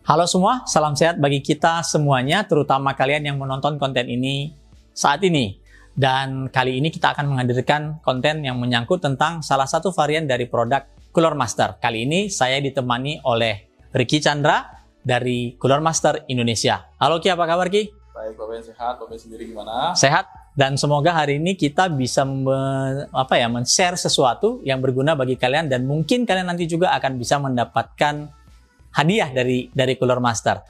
Halo semua, salam sehat bagi kita semuanya, terutama kalian yang menonton konten ini saat ini. Dan kali ini kita akan menghadirkan konten yang menyangkut tentang salah satu varian dari produk Cooler Master. Kali ini saya ditemani oleh Ricky Chandra dari Cooler Master Indonesia. Halo Ki, apa kabar Ki? Baik, Bapak sehat. Bapak sendiri gimana? Sehat. Dan semoga hari ini kita bisa men-share sesuatu yang berguna bagi kalian dan mungkin kalian nanti juga akan bisa mendapatkan hadiah dari Cooler Master.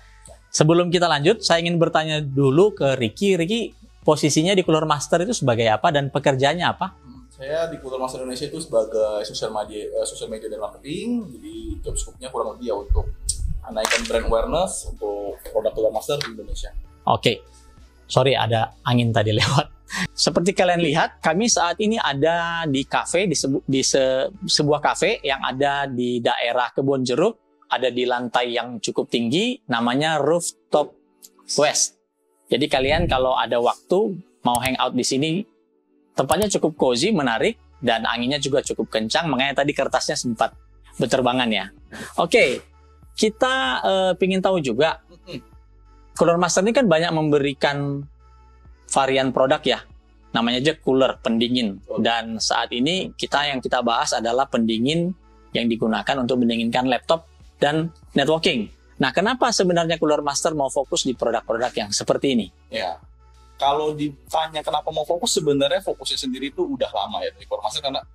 Sebelum kita lanjut, saya ingin bertanya dulu ke Ricky. Ricky, posisinya di Cooler Master itu sebagai apa dan pekerjaannya apa? Saya di Cooler Master Indonesia itu sebagai social media dan marketing. Jadi job scope-nya kurang lebih ya untuk menaikkan brand awareness untuk produk Cooler Master di Indonesia. Oke. Sorry, ada angin tadi lewat. Seperti kalian lihat, kami saat ini ada di kafe, di sebuah kafe yang ada di daerah Kebon Jeruk. Ada di lantai yang cukup tinggi, namanya Rooftop West. Jadi kalian kalau ada waktu mau hangout di sini, tempatnya cukup cozy, menarik, dan anginnya juga cukup kencang. Makanya tadi kertasnya sempat berterbangan ya. Oke, kita ingin tahu juga, Cooler Master ini kan banyak memberikan varian produk ya. Namanya aja cooler, pendingin. Dan saat ini yang kita bahas adalah pendingin yang digunakan untuk mendinginkan laptop dan networking. Nah, kenapa sebenarnya Cooler Master mau fokus di produk-produk yang seperti ini? Ya, kalau ditanya kenapa mau fokus, sebenarnya fokusnya sendiri itu udah lama ya dari Cooler Master, karena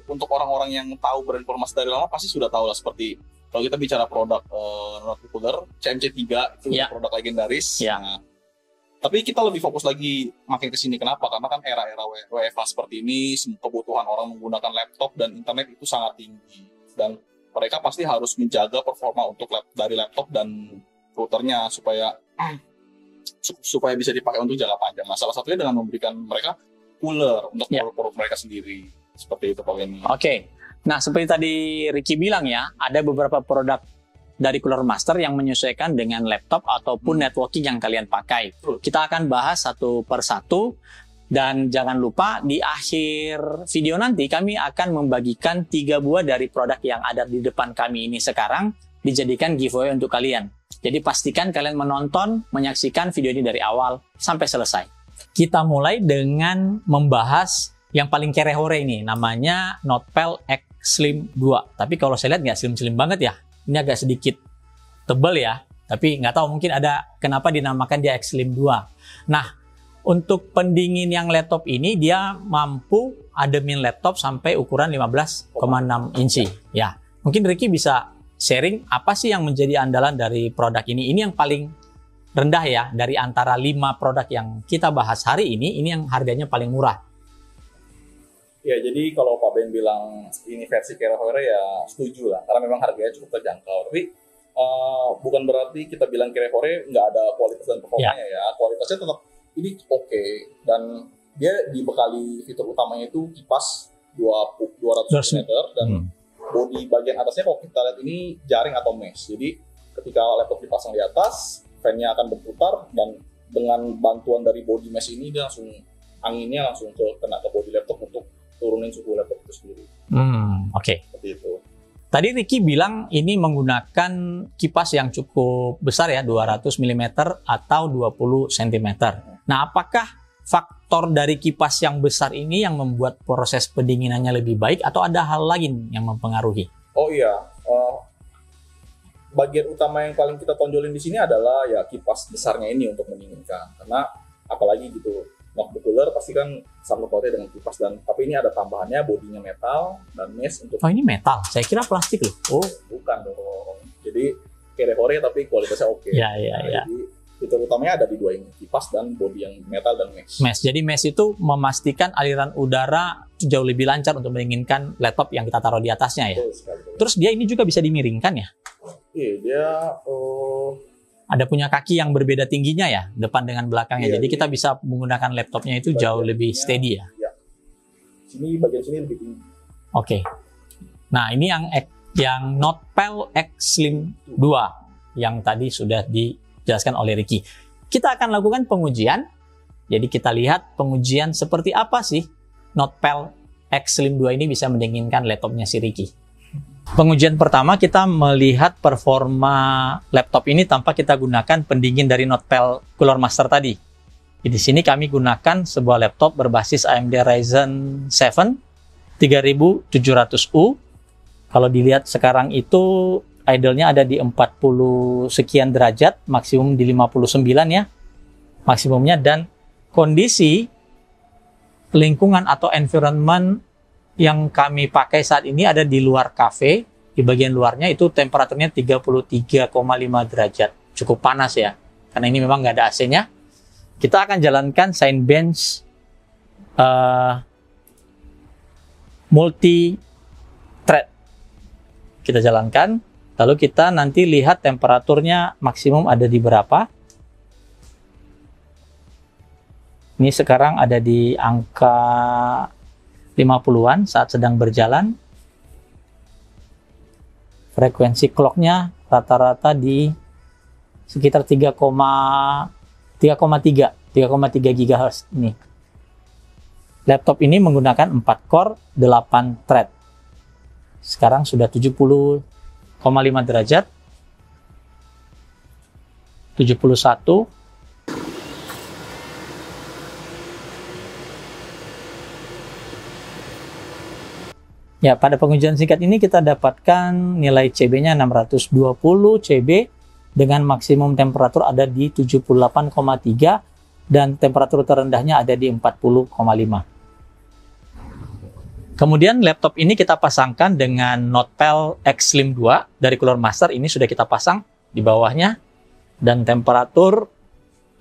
untuk orang-orang yang tahu brand Cooler Master dari lama pasti sudah tahu lah, seperti kalau kita bicara produk notebook cooler, CMC3 itu produk legendaris. Ya. Nah, tapi kita lebih fokus lagi makin ke sini. Kenapa? Karena kan era-era WFH seperti ini, kebutuhan orang menggunakan laptop dan internet itu sangat tinggi. Dan mereka pasti harus menjaga performa dari laptop dan routernya supaya bisa dipakai untuk jangka panjang. Nah, salah satunya dengan memberikan mereka cooler untuk produk mereka sendiri. Seperti itu Pak Benny. Oke. Nah, seperti tadi Ricky bilang ya, ada beberapa produk dari Cooler Master yang menyesuaikan dengan laptop ataupun networking yang kalian pakai. Kita akan bahas satu per satu. Dan jangan lupa di akhir video nanti kami akan membagikan 3 buah dari produk yang ada di depan kami ini sekarang dijadikan giveaway untuk kalian. Jadi pastikan kalian menyaksikan video ini dari awal sampai selesai. Kita mulai dengan membahas yang paling kere-hore ini, namanya Notepal X Slim 2. Tapi kalau saya lihat nggak slim-slim banget ya. Ini agak sedikit tebal ya. Tapi nggak tahu mungkin ada kenapa dinamakan dia X Slim 2. Nah, untuk pendingin yang laptop ini, dia mampu ademin laptop sampai ukuran 15,6 inci. Ya, mungkin Ricky bisa sharing apa sih yang menjadi andalan dari produk ini. Ini yang paling rendah ya, dari antara 5 produk yang kita bahas hari ini yang harganya paling murah. Ya, jadi kalau Pak Ben bilang ini versi kere-hore ya setuju lah, karena memang harganya cukup terjangkau. Tapi bukan berarti kita bilang kere-hore nggak ada kualitas dan performanya ya. Kualitasnya tetap ini oke, dan dia dibekali fitur utamanya itu kipas 200 meter dan bodi bagian atasnya kalau kita lihat ini jaring atau mesh. Jadi ketika laptop dipasang di atas, fan-nya akan berputar dan dengan bantuan dari bodi mesh ini dia anginnya langsung kena ke bodi laptop untuk turunin suhu laptop itu sendiri. Oke. Seperti itu. Tadi Ricky bilang ini menggunakan kipas yang cukup besar ya, 200 mm atau 20 cm. Nah, apakah faktor dari kipas yang besar ini yang membuat proses pendinginannya lebih baik atau ada hal lain yang mempengaruhi? Oh iya, bagian utama yang paling kita tonjolin di sini adalah ya kipas besarnya ini untuk mendinginkan. Karena apalagi gitu, notebook cooler pasti kan sangkut pautnya dengan kipas, dan tapi ini ada tambahannya, bodinya metal dan mesh untuk. Oh, ini metal? Saya kira plastik loh. Oh, bukan dong. Jadi kere-hore tapi kualitasnya oke. Ya. Jadi fitur utamanya ada di 2 ini, kipas dan bodi yang metal dan mesh. Jadi mesh itu memastikan aliran udara jauh lebih lancar untuk mendinginkan laptop yang kita taruh di atasnya ya. Terus dia ini juga bisa dimiringkan ya? Iya, dia ada punya kaki yang berbeda tingginya ya, depan dengan belakangnya. Jadi kita bisa menggunakan laptopnya itu jauh lebih steady ya. Iya. Bagian sini lebih tinggi. Oke. Nah, ini yang Notepal X Slim 2 yang tadi sudah dijelaskan oleh Ricky. Kita akan lakukan pengujian. Jadi kita lihat pengujian seperti apa sih Notepal X Slim 2 ini bisa mendinginkan laptopnya si Ricky. Pengujian pertama kita melihat performa laptop ini tanpa kita gunakan pendingin dari Notepal Cooler Master tadi. Di sini kami gunakan sebuah laptop berbasis AMD Ryzen 7 3700U. Kalau dilihat sekarang itu idle-nya ada di 40 sekian derajat, maksimum di 59 ya, maksimumnya. Dan kondisi lingkungan atau environment yang kami pakai saat ini ada di luar cafe. Di bagian luarnya itu temperaturnya 33,5 derajat. Cukup panas ya, karena ini memang nggak ada AC-nya. Kita akan jalankan Cinebench multi-thread. Kita jalankan, lalu kita nanti lihat temperaturnya maksimum ada di berapa. Ini sekarang ada di angka 50-an saat sedang berjalan. Frekuensi clock-nya rata-rata di sekitar 3,3 GHz ini. Laptop ini menggunakan 4 core, 8 thread. Sekarang sudah 70,5 derajat. 71. Ya, pada pengujian singkat ini kita dapatkan nilai CB-nya 620 CB dengan maksimum temperatur ada di 78,3 dan temperatur terendahnya ada di 40,5. Kemudian laptop ini kita pasangkan dengan Notepal X Slim 2 dari Cooler Master. Ini sudah kita pasang di bawahnya, dan temperatur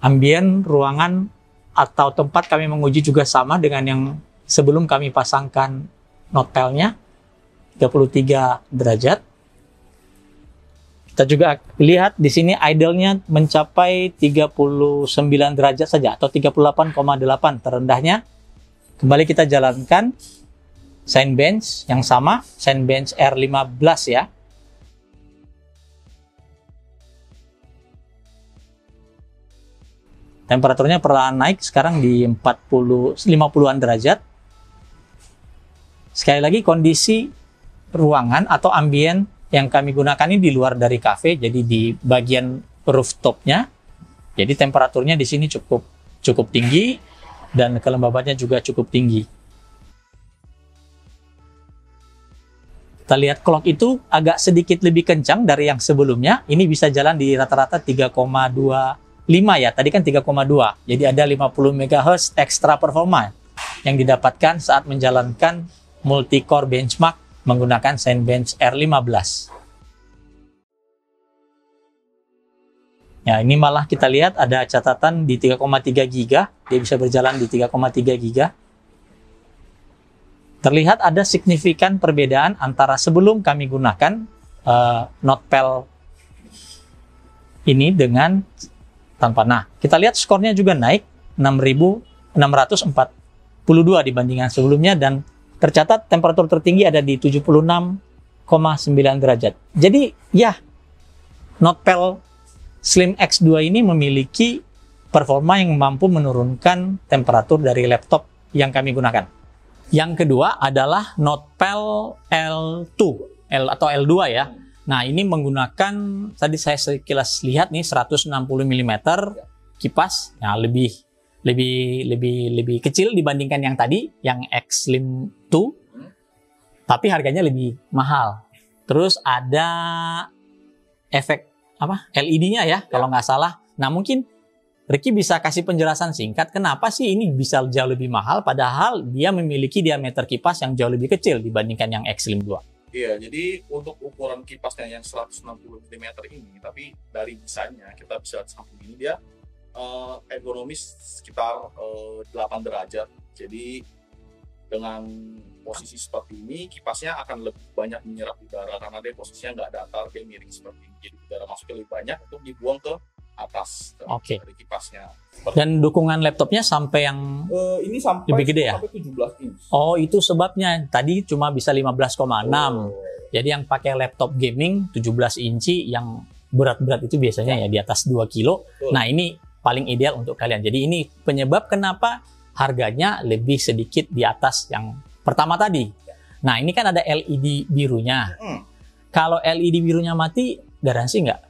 ambien ruangan atau tempat kami menguji juga sama dengan yang sebelum kami pasangkan Notepal-nya, 33 derajat. Kita juga lihat di sini idle-nya mencapai 39 derajat saja atau 38,8 terendahnya. Kembali kita jalankan Cinebench yang sama, Cinebench R15 ya. Temperaturnya perlahan naik sekarang di 50-an derajat. Sekali lagi kondisi ruangan atau ambien yang kami gunakan ini di luar dari cafe, jadi di bagian rooftopnya. Jadi temperaturnya di sini cukup tinggi dan kelembabannya juga cukup tinggi. Kita lihat clock itu agak sedikit lebih kencang dari yang sebelumnya. Ini bisa jalan di rata-rata 3,25 ya. Tadi kan 3,2. Jadi ada 50 MHz ekstra performa yang didapatkan saat menjalankan multi-core benchmark menggunakan Cinebench R15. Ya, ini malah kita lihat ada catatan di 3,3 GB. Dia bisa berjalan di 3,3 GB. Terlihat ada signifikan perbedaan antara sebelum kami gunakan Notepal ini dengan tanpa. Nah, kita lihat skornya juga naik 6.642 dibandingkan sebelumnya, dan tercatat temperatur tertinggi ada di 76,9 derajat. Jadi ya, Notepal Slim X2 ini memiliki performa yang mampu menurunkan temperatur dari laptop yang kami gunakan. Yang kedua adalah Notepal L2 atau L2 ya. Nah, ini menggunakan, tadi saya sekilas lihat nih, 160 mm kipas. Nah, lebih kecil dibandingkan yang tadi, yang X Slim 2. Tapi harganya lebih mahal. Terus ada efek LED-nya ya, kalau nggak salah. Nah, mungkin Ricky bisa kasih penjelasan singkat kenapa sih ini bisa jauh lebih mahal padahal dia memiliki diameter kipas yang jauh lebih kecil dibandingkan yang X Slim 2. Iya, jadi untuk ukuran kipasnya yang 160 mm ini, tapi dari desainnya kita bisa samping ini dia ergonomis sekitar 8 derajat. Jadi dengan posisi seperti ini, kipasnya akan lebih banyak menyerap udara karena dia posisinya nggak datar, dia miring seperti ini. Jadi udara masuknya lebih banyak untuk dibuang ke atas dari kipasnya. Dan dukungan laptopnya sampai yang ini sampai lebih gede ya? Sampai 17 inch. Oh, itu sebabnya. Tadi cuma bisa 15,6. Jadi yang pakai laptop gaming 17 inci yang berat-berat itu biasanya ya di atas 2 kilo. Nah, ini paling ideal untuk kalian. Jadi ini penyebab kenapa harganya lebih sedikit di atas yang pertama tadi. Nah, ini kan ada LED birunya. Kalau LED birunya mati, garansi nggak?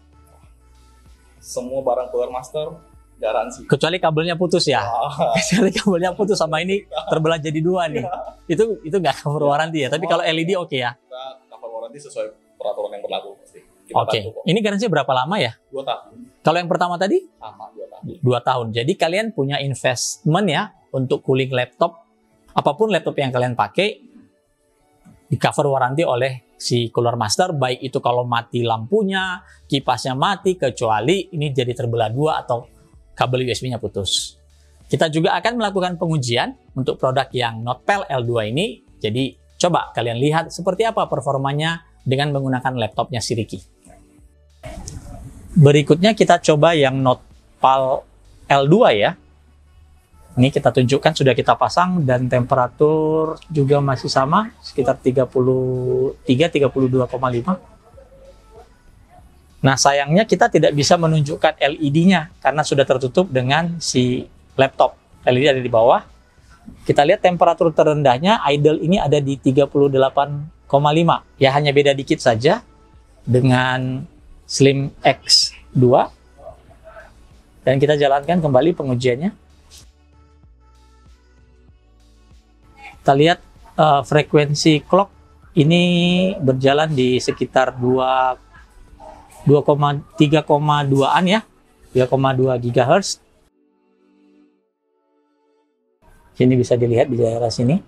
Semua barang Cooler Master garansi. Kecuali kabelnya putus ya. Ah. Kecuali kabelnya putus sama ini terbelah jadi dua nih. Itu nggak cover warranty ya. Tapi kalau LED oke ya. Kita cover warranty sesuai peraturan yang berlaku pasti. Oke. Ini garansi berapa lama ya? 2 tahun. Kalau yang pertama tadi? Sama 2 tahun. 2 tahun. Jadi kalian punya investment ya untuk cooling laptop. Apapun laptop yang kalian pakai, di cover warranty oleh si Cooler Master, baik itu kalau mati lampunya, kipasnya mati, kecuali ini jadi terbelah dua atau kabel USB-nya putus. Kita juga akan melakukan pengujian untuk produk yang Notepal L2 ini. Jadi coba kalian lihat seperti apa performanya dengan menggunakan laptopnya si Ricky. Berikutnya kita coba yang Notepal L2 ya. Ini kita tunjukkan sudah kita pasang dan temperatur juga masih sama sekitar 32,5. Nah, sayangnya kita tidak bisa menunjukkan LED-nya karena sudah tertutup dengan si laptop. LED ada di bawah. Kita lihat temperatur terendahnya idle ini ada di 38,5. Ya hanya beda dikit saja dengan Slim X2. Dan kita jalankan kembali pengujiannya. Kita lihat frekuensi clock ini berjalan di sekitar 3,2an ya, 3,2 GHz. Ini bisa dilihat di daerah sini.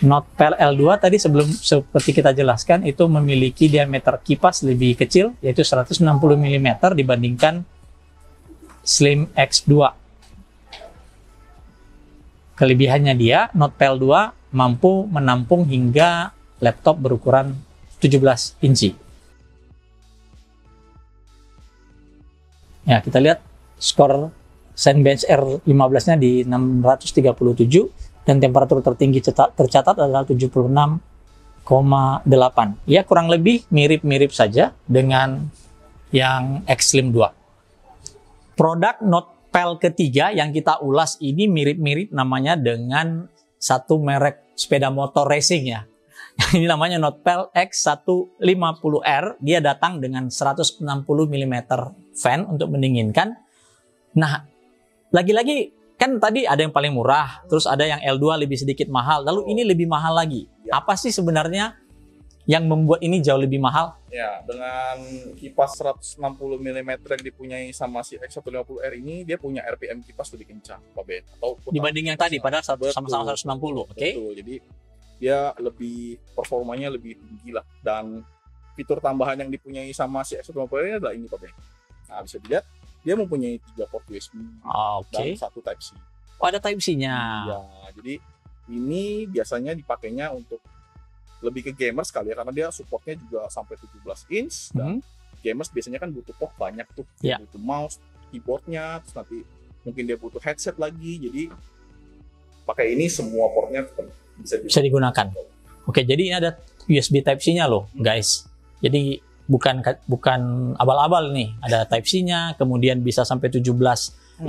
Notepal L2 tadi seperti kita jelaskan itu memiliki diameter kipas lebih kecil yaitu 160 mm dibandingkan Slim X2. Kelebihannya dia, Notepal 2 mampu menampung hingga laptop berukuran 17 inci. Ya, kita lihat skor Cinebench R15-nya di 637 dan temperatur tertinggi tercatat adalah 76,8. Ya, kurang lebih mirip-mirip saja dengan yang X Slim 2. Produk Notepal ketiga yang kita ulas ini mirip-mirip namanya dengan satu merek sepeda motor racing ya. Ini namanya Notepal X150R. Dia datang dengan 160 mm fan untuk mendinginkan. Nah, lagi-lagi kan tadi ada yang paling murah, terus ada yang L2 lebih sedikit mahal, lalu ini lebih mahal lagi. Apa sih sebenarnya yang membuat ini jauh lebih mahal? Ya, dengan kipas 160 mm yang dipunyai sama si X150R ini, dia punya RPM kipas lebih kencang, Pak Ben. Atau dibanding yang tadi, padahal sama-sama 160, oke? Betul, jadi dia lebih, performanya lebih tinggi lah. Dan fitur tambahan yang dipunyai sama si X150R ini adalah ini, Pak Ben. Nah, bisa dilihat, dia mempunyai 3 port USB dan 1 Type-C. Oh, ada Type-C-nya. Ya, jadi ini biasanya dipakainya untuk lebih ke gamers kali ya, karena dia supportnya juga sampai 17 inch dan gamers biasanya kan butuh port banyak tuh, butuh mouse, keyboardnya, terus nanti mungkin dia butuh headset lagi, jadi pakai ini semua portnya bisa digunakan. Oke, jadi ini ada USB Type-C-nya loh guys, jadi bukan abal-abal nih, ada Type-C-nya, kemudian bisa sampai 17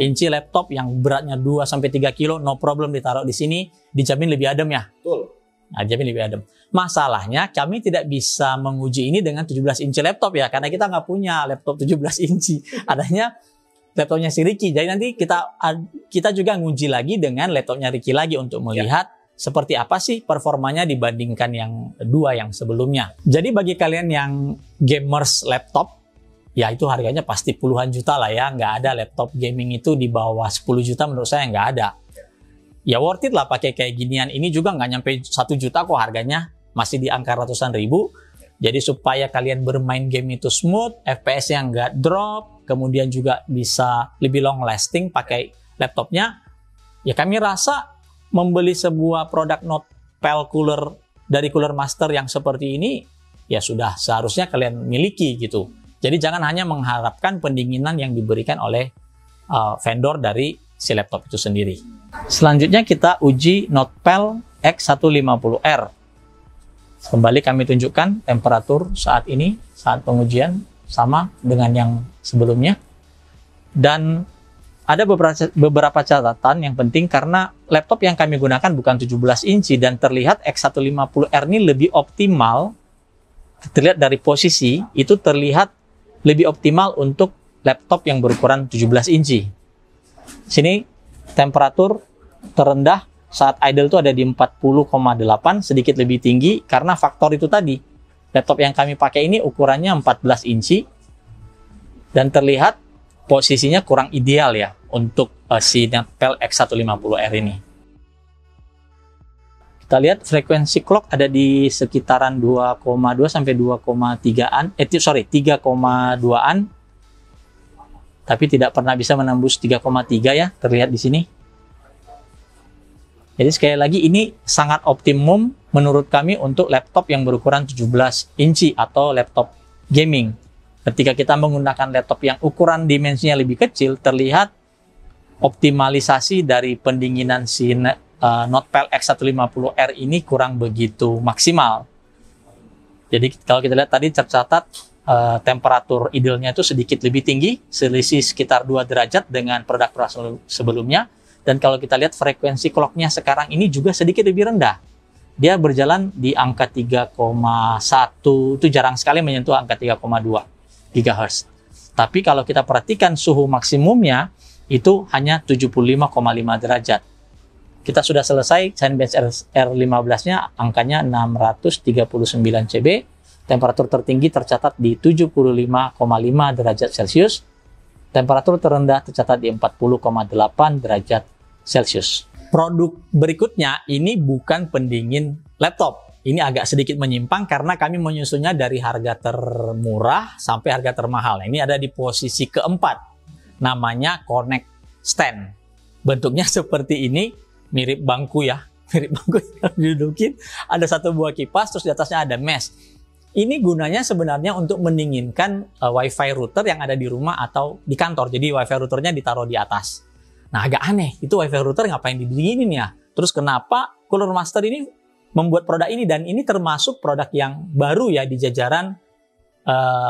inci laptop yang beratnya 2-3 kilo, no problem ditaruh di sini, dijamin lebih adem ya. Betul. Nah, jamin lebih adem. Masalahnya kami tidak bisa menguji ini dengan 17 inci laptop ya, karena kita nggak punya laptop 17 inci. Adanya laptopnya si Ricky. Jadi nanti kita juga nguji lagi dengan laptopnya Ricky lagi untuk melihat seperti apa sih performanya dibandingkan yang dua yang sebelumnya. Jadi bagi kalian yang gamers laptop, ya itu harganya pasti puluhan juta lah ya. Nggak ada laptop gaming itu di bawah 10 juta menurut saya nggak ada. Ya worth it lah pakai kayak ginian. Ini juga nggak nyampe 1 juta kok harganya. Masih di angka ratusan ribu. Jadi supaya kalian bermain game itu smooth, FPS-nya nggak drop, kemudian juga bisa lebih long lasting pakai laptopnya. Ya kami rasa membeli sebuah produk Notepal Cooler dari Cooler Master yang seperti ini, ya sudah seharusnya kalian miliki gitu. Jadi jangan hanya mengharapkan pendinginan yang diberikan oleh vendor dari si laptop itu sendiri. Selanjutnya kita uji Notepal X150R. Kembali kami tunjukkan temperatur saat ini, saat pengujian sama dengan yang sebelumnya. Dan ada beberapa catatan yang penting karena laptop yang kami gunakan bukan 17 inci dan terlihat X150R ini lebih optimal. Terlihat dari posisi itu terlihat lebih optimal untuk laptop yang berukuran 17 inci. Sini temperatur terendah saat idle itu ada di 40,8, sedikit lebih tinggi karena faktor itu tadi. Laptop yang kami pakai ini ukurannya 14 inci dan terlihat posisinya kurang ideal ya untuk si Netpearl X150R ini. Kita lihat frekuensi clock ada di sekitaran 2,2 sampai 2,3-an, 3,2-an. Tapi tidak pernah bisa menembus 3,3 ya, terlihat di sini. Jadi sekali lagi ini sangat optimum menurut kami untuk laptop yang berukuran 17 inci atau laptop gaming. Ketika kita menggunakan laptop yang ukuran dimensinya lebih kecil, terlihat optimalisasi dari pendinginan si Netpearl X150R ini kurang begitu maksimal. Jadi kalau kita lihat tadi tercatat temperatur idle-nya itu sedikit lebih tinggi, selisih sekitar 2 derajat dengan produk sebelumnya. Dan kalau kita lihat frekuensi clock-nya sekarang ini juga sedikit lebih rendah. Dia berjalan di angka 3,1, itu jarang sekali menyentuh angka 3,2 GHz. Tapi kalau kita perhatikan suhu maksimumnya, itu hanya 75,5 derajat. Kita sudah selesai Cinebench R15-nya, angkanya 639 CB. Temperatur tertinggi tercatat di 75,5 derajat Celcius. Temperatur terendah tercatat di 40,8 derajat Celcius. Produk berikutnya ini bukan pendingin laptop. Ini agak sedikit menyimpang karena kami menyusunnya dari harga termurah sampai harga termahal. Ini ada di posisi keempat. Namanya Connect Stand. Bentuknya seperti ini, mirip bangku ya. Mirip bangku yang didudukin. Ada satu buah kipas, terus di atasnya ada mesh. Ini gunanya sebenarnya untuk mendinginkan WiFi router yang ada di rumah atau di kantor. Jadi WiFi routernya ditaruh di atas. Nah agak aneh, itu WiFi router ngapain didinginin ya? Terus kenapa Cooler Master ini membuat produk ini? Dan ini termasuk produk yang baru ya di jajaran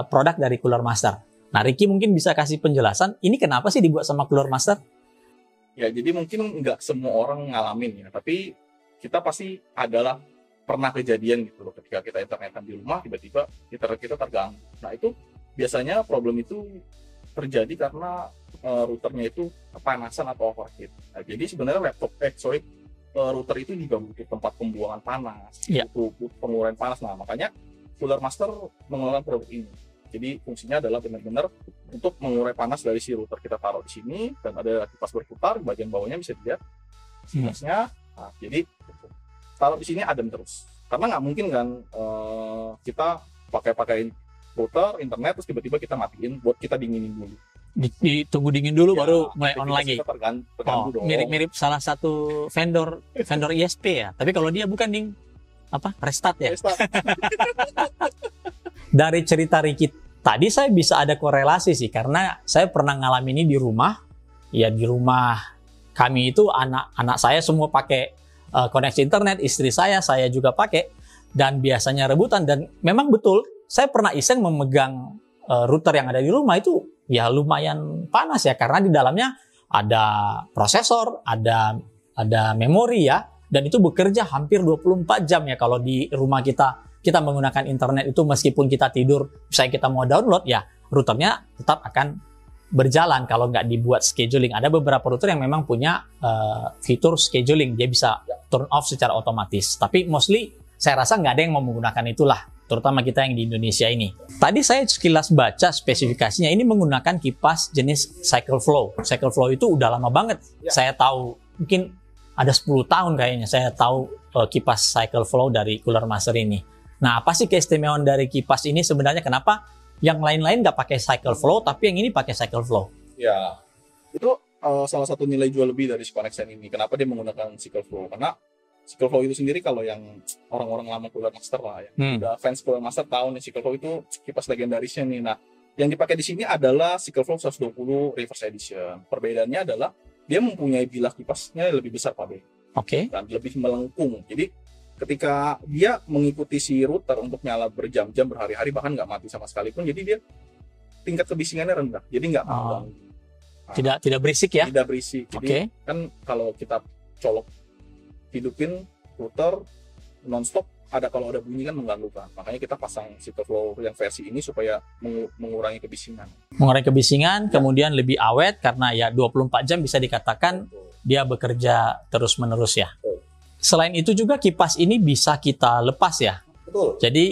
produk dari Cooler Master. Nah Ricky mungkin bisa kasih penjelasan, ini kenapa sih dibuat sama Cooler Master? Ya jadi mungkin nggak semua orang ngalamin ya, tapi kita pasti adalah pernah kejadian gitu loh, ketika kita internetan di rumah tiba-tiba internet kita terganggu. Nah itu biasanya problem itu terjadi karena routernya itu kepanasan atau overheat. Nah, jadi sebenarnya router itu juga butuh tempat pembuangan panas, butuh penguraian panas. Nah makanya Cooler Master mengeluarkan produk ini. Jadi fungsinya adalah benar-benar untuk mengurai panas dari si router. Kita taruh di sini dan ada kipas berputar, bagian bawahnya bisa dilihat kipasnya. Nah, jadi taruh di sini adem terus. Karena nggak mungkin kan kita pakai router, internet, terus tiba-tiba kita matiin buat kita dinginin dulu. Ditunggu dingin dulu ya, baru mulai on lagi. Terganggu dong. Mirip-mirip salah satu vendor ISP ya. Tapi kalau dia bukan restart ya. Restart. Dari cerita Ricky tadi saya bisa ada korelasi sih, karena saya pernah ngalamin ini di rumah. Ya di rumah kami itu anak saya semua pakai koneksi internet, istri saya juga pakai, dan biasanya rebutan. Dan memang betul, saya pernah iseng memegang router yang ada di rumah itu ya lumayan panas ya, karena di dalamnya ada prosesor, ada memori ya, dan itu bekerja hampir 24 jam ya. Kalau di rumah kita menggunakan internet itu, meskipun kita tidur, misalnya kita mau download ya, routernya tetap akan berjalan kalau nggak dibuat scheduling. Ada beberapa router yang memang punya fitur scheduling, dia bisa turn off secara otomatis. Tapi mostly saya rasa nggak ada yang mau menggunakan itulah, terutama kita yang di Indonesia ini. Tadi saya sekilas baca spesifikasinya, ini menggunakan kipas jenis Cycle Flow. Cycle Flow itu udah lama banget. Ya. Saya tahu, mungkin ada 10 tahun kayaknya saya tahu kipas Cycle Flow dari Cooler Master ini. Nah, apa sih keistimewaan dari kipas ini sebenarnya? Kenapa yang lain-lain nggak pakai Cycle Flow, tapi yang ini pakai Cycle Flow? Ya, itu salah satu nilai jual lebih dari si Connect Stand ini. Kenapa dia menggunakan Cycle Flow? Karena Cycle Flow itu sendiri, kalau yang orang-orang lama Cooler Master lah ya, udah fans Cooler Master tahu nih Cycle Flow itu kipas legendarisnya nih. Nah, yang dipakai di sini adalah Cycle Flow 120 Reverse Edition. Perbedaannya adalah dia mempunyai bilah kipasnya lebih besar, Pak B. Oke. Dan lebih melengkung. Jadi ketika dia mengikuti si router untuk nyala berjam-jam, berhari-hari, bahkan nggak mati sama sekali pun, jadi dia tingkat kebisingannya rendah, jadi nggak mengganggu. Tidak berisik ya? Tidak berisik. Jadi kan kalau kita colok hidupin router nonstop, kalau ada bunyi kan mengganggu kan. Makanya kita pasang Citoflow yang versi ini supaya mengurangi kebisingan. Mengurangi kebisingan, kemudian lebih awet karena ya 24 jam bisa dikatakan dia bekerja terus-menerus ya. Selain itu juga kipas ini bisa kita lepas ya. Betul. Jadi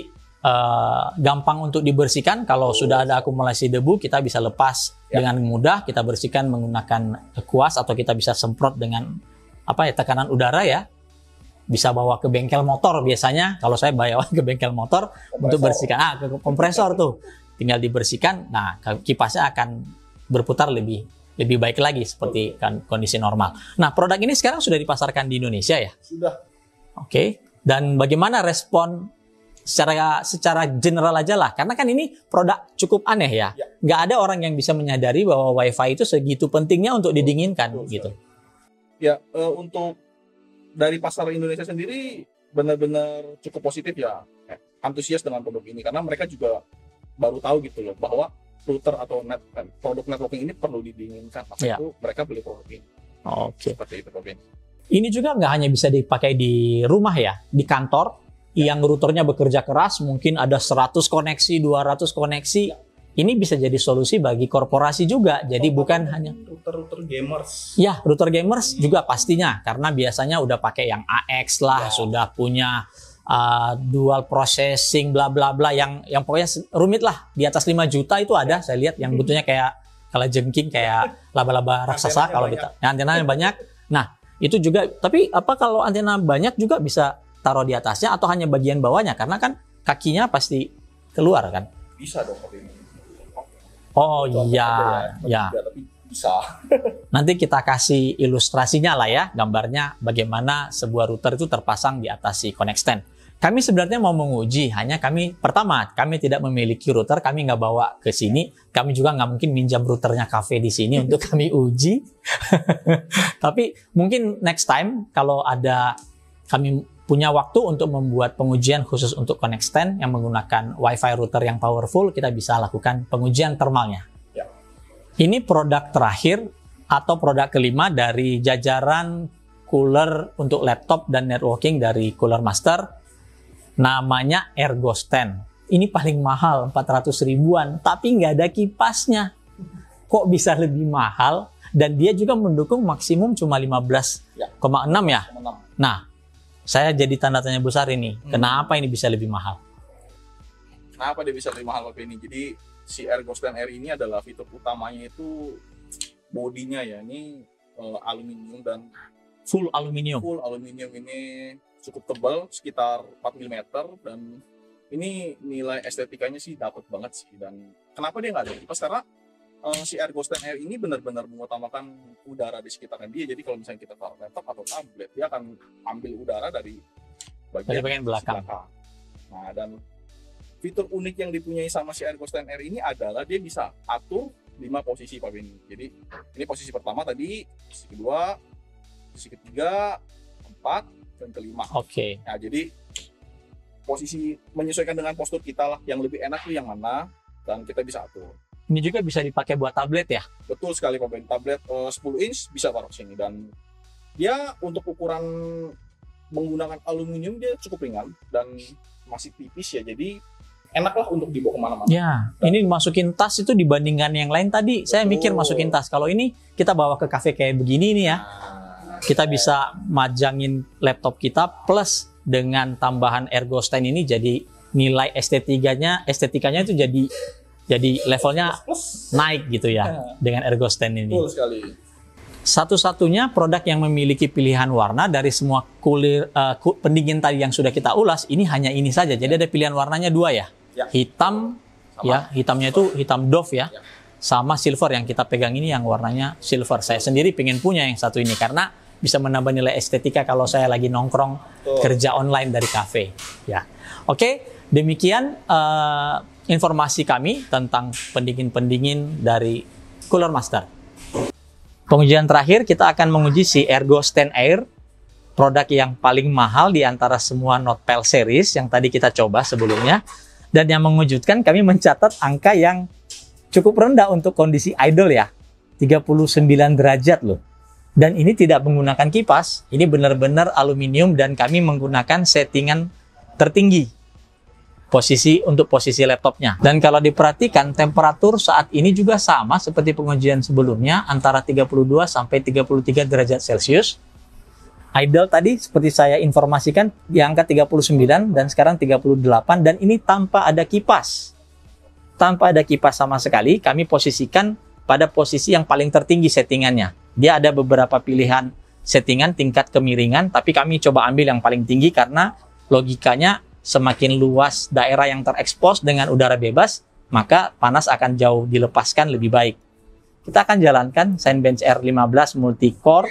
gampang untuk dibersihkan. Kalau sudah ada akumulasi debu, kita bisa lepas dengan mudah. Kita bersihkan menggunakan kuas atau kita bisa semprot dengan tekanan udara ya. Bisa bawa ke bengkel motor biasanya. Kalau saya bawa ke bengkel motor untuk bersihkan. Ke kompresor tuh. Tinggal dibersihkan. Nah, kipasnya akan berputar lebih baik lagi seperti kondisi normal. Nah, produk ini sekarang sudah dipasarkan di Indonesia ya? Sudah. Oke. Dan bagaimana respon secara general aja lah? Karena kan ini produk cukup aneh ya. Nggak ada orang yang bisa menyadari bahwa WiFi itu segitu pentingnya untuk didinginkan gitu. Ya, untuk dari pasar Indonesia sendiri benar-benar cukup positif ya, antusias dengan produk ini karena mereka juga baru tahu gitu loh bahwa router atau produk networking ini perlu didinginkan. Maka itu mereka beli produk ini. Seperti itu Pak Ben. Ini juga nggak hanya bisa dipakai di rumah ya, di kantor yang routernya bekerja keras, mungkin ada 100 koneksi, 200 koneksi. Ini bisa jadi solusi bagi korporasi juga. Jadi bukan hanya router gamers. Ya, router gamers juga pastinya karena biasanya udah pakai yang AX lah, sudah punya dual processing bla bla bla yang pokoknya rumit lah. Di atas 5 juta itu ada saya lihat yang bentuknya kayak kalajengking, kayak laba-laba raksasa kalau kita. Antenanya banyak. Nah, itu juga tapi kalau antena banyak juga bisa taruh di atasnya atau hanya bagian bawahnya karena kan kakinya pasti keluar kan? Bisa dong kalau ini. Oh iya, ya. Tapi bisa. Nanti kita kasih ilustrasinya lah ya, gambarnya bagaimana sebuah router itu terpasang di atas si Connect Stand. Kami sebenarnya mau menguji, hanya kami tidak memiliki router, kami nggak bawa ke sini, kami juga nggak mungkin minjam routernya cafe di sini untuk kami uji. Tapi mungkin next time kalau ada kami punya waktu untuk membuat pengujian khusus untuk Connect Stand yang menggunakan Wi-Fi router yang powerful, kita bisa lakukan pengujian thermalnya. Ya. Ini produk terakhir atau produk kelima dari jajaran cooler untuk laptop dan networking dari Cooler Master. Namanya Ergo Stand. Ini paling mahal, 400 ribuan, tapi nggak ada kipasnya. Kok bisa lebih mahal? Dan dia juga mendukung maksimum cuma 15,6 ya. Nah, saya jadi tanda tanya besar ini. Kenapa ini bisa lebih mahal? Kenapa dia bisa lebih mahal Pak Benny? Jadi si Ergo Stand R ini adalah fitur utamanya itu bodinya ya. Ini aluminium dan full aluminium. Full aluminium ini cukup tebal, sekitar 4 mm dan ini nilai estetikanya sih dapat banget sih. Dan kenapa dia nggak ada kipas? Karena si Ergo Stand R ini benar-benar mengutamakan udara di sekitarnya dia. Jadi kalau misalnya kita taruh laptop atau tablet, dia akan ambil udara dari bagian belakang. Nah, dan fitur unik yang dipunyai sama si Ergo Stand R ini adalah dia bisa atur 5 posisi Pak Benny. Jadi ini posisi pertama tadi, posisi kedua, posisi ketiga, keempat, dan kelima. Nah, jadi posisi menyesuaikan dengan postur kita lah. Yang lebih enak tuh yang mana, dan kita bisa atur. Ini juga bisa dipakai buat tablet ya? Betul sekali Pak Ben. Tablet 10 inch bisa taruh sini dan dia untuk ukuran menggunakan aluminium dia cukup ringan dan masih tipis ya. Jadi enak lah untuk dibawa kemana-mana. Ya, ini masukin tas itu dibandingkan yang lain tadi. Betul. Saya mikir masukin tas. Kalau ini kita bawa ke kafe kayak begini nih ya. Kita bisa majangin laptop kita plus dengan tambahan Ergo Stand ini jadi nilai estetikanya itu jadi levelnya naik gitu ya dengan Ergo Stand ini. Betul sekali. Satu-satunya produk yang memiliki pilihan warna dari semua pendingin tadi yang sudah kita ulas, ini hanya ini saja. Jadi ada pilihan warnanya 2 ya. Hitam, ya hitamnya itu hitam doff ya. Sama silver yang kita pegang ini yang warnanya silver. Saya sendiri pengen punya yang satu ini karena bisa menambah nilai estetika kalau saya lagi nongkrong kerja online dari kafe. Ya, oke. Demikian informasi kami tentang pendingin-pendingin dari Cooler Master. Pengujian terakhir kita akan menguji si Ergo Stand Air, produk yang paling mahal di antara semua Notepal series yang tadi kita coba sebelumnya. Dan yang mengejutkan kami mencatat angka yang cukup rendah untuk kondisi idle ya. 39 derajat loh. Dan ini tidak menggunakan kipas, ini benar-benar aluminium dan kami menggunakan settingan tertinggi untuk posisi laptopnya. Dan kalau diperhatikan temperatur saat ini juga sama seperti pengujian sebelumnya, antara 32 sampai 33 derajat Celcius. Idle tadi seperti saya informasikan di angka 39 dan sekarang 38, dan ini tanpa ada kipas. Tanpa ada kipas sama sekali, kami posisikan pada posisi yang paling tertinggi settingannya. Dia ada beberapa pilihan settingan tingkat kemiringan, tapi kami coba ambil yang paling tinggi karena logikanya semakin luas daerah yang terekspos dengan udara bebas, maka panas akan jauh dilepaskan lebih baik. Kita akan jalankan Cinebench R15 multi-core.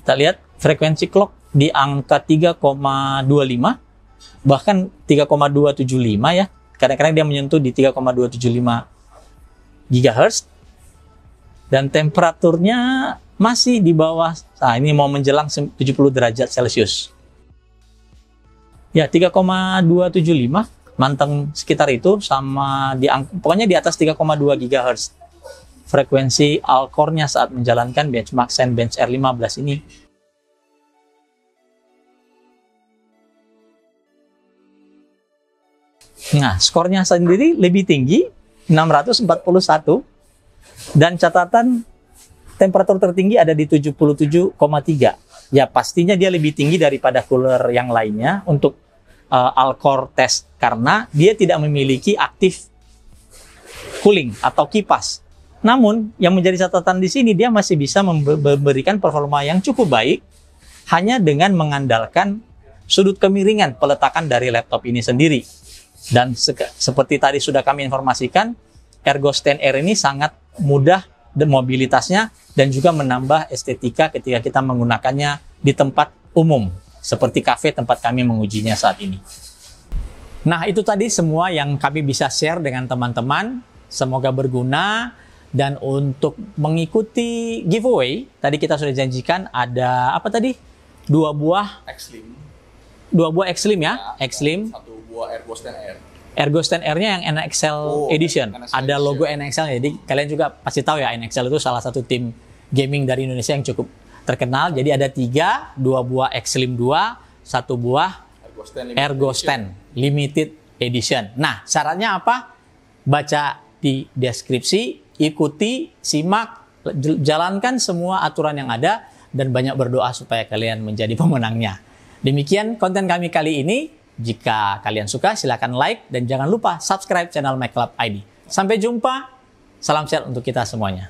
Kita lihat frekuensi clock di angka 3,25, bahkan 3,275 ya. Kadang-kadang dia menyentuh di 3,275 GHz. Dan temperaturnya masih di bawah, nah ini mau menjelang 70 derajat Celcius. Ya, 3,275, manteng sekitar itu, sama pokoknya di atas 3,2 GHz. Frekuensi Alcore-nya saat menjalankan benchmark Cinebench R15 ini. Nah, skornya sendiri lebih tinggi, 641, dan catatan temperatur tertinggi ada di 77,3. Ya, pastinya dia lebih tinggi daripada cooler yang lainnya untuk Alcore test, karena dia tidak memiliki aktif cooling atau kipas. Namun, yang menjadi catatan di sini, dia masih bisa memberikan performa yang cukup baik hanya dengan mengandalkan sudut kemiringan peletakan dari laptop ini sendiri. Dan seperti tadi sudah kami informasikan, Ergo Stand R ini sangat mudah mobilitasnya dan juga menambah estetika ketika kita menggunakannya di tempat umum, seperti kafe tempat kami mengujinya saat ini. Nah, itu tadi semua yang kami bisa share dengan teman-teman. Semoga berguna. Dan untuk mengikuti giveaway, tadi kita sudah janjikan ada apa tadi? Dua buah X-Slim ya, X-Slim. Satu buah Ergo Stand R. Ergo Stand R-nya yang NXL Edition. NXL ada Edition. logo NXL, jadi kalian juga pasti tahu ya, NXL itu salah satu tim gaming dari Indonesia yang cukup terkenal. Jadi ada 3, 2 buah X-Slim 2, 1 buah Ergo Stand Limited Edition. Nah, syaratnya apa? Baca di deskripsi, ikuti, simak, jalankan semua aturan yang ada, dan banyak berdoa supaya kalian menjadi pemenangnya. Demikian konten kami kali ini. Jika kalian suka, silakan like, dan jangan lupa subscribe channel MacLab ID. Sampai jumpa, salam sehat untuk kita semuanya.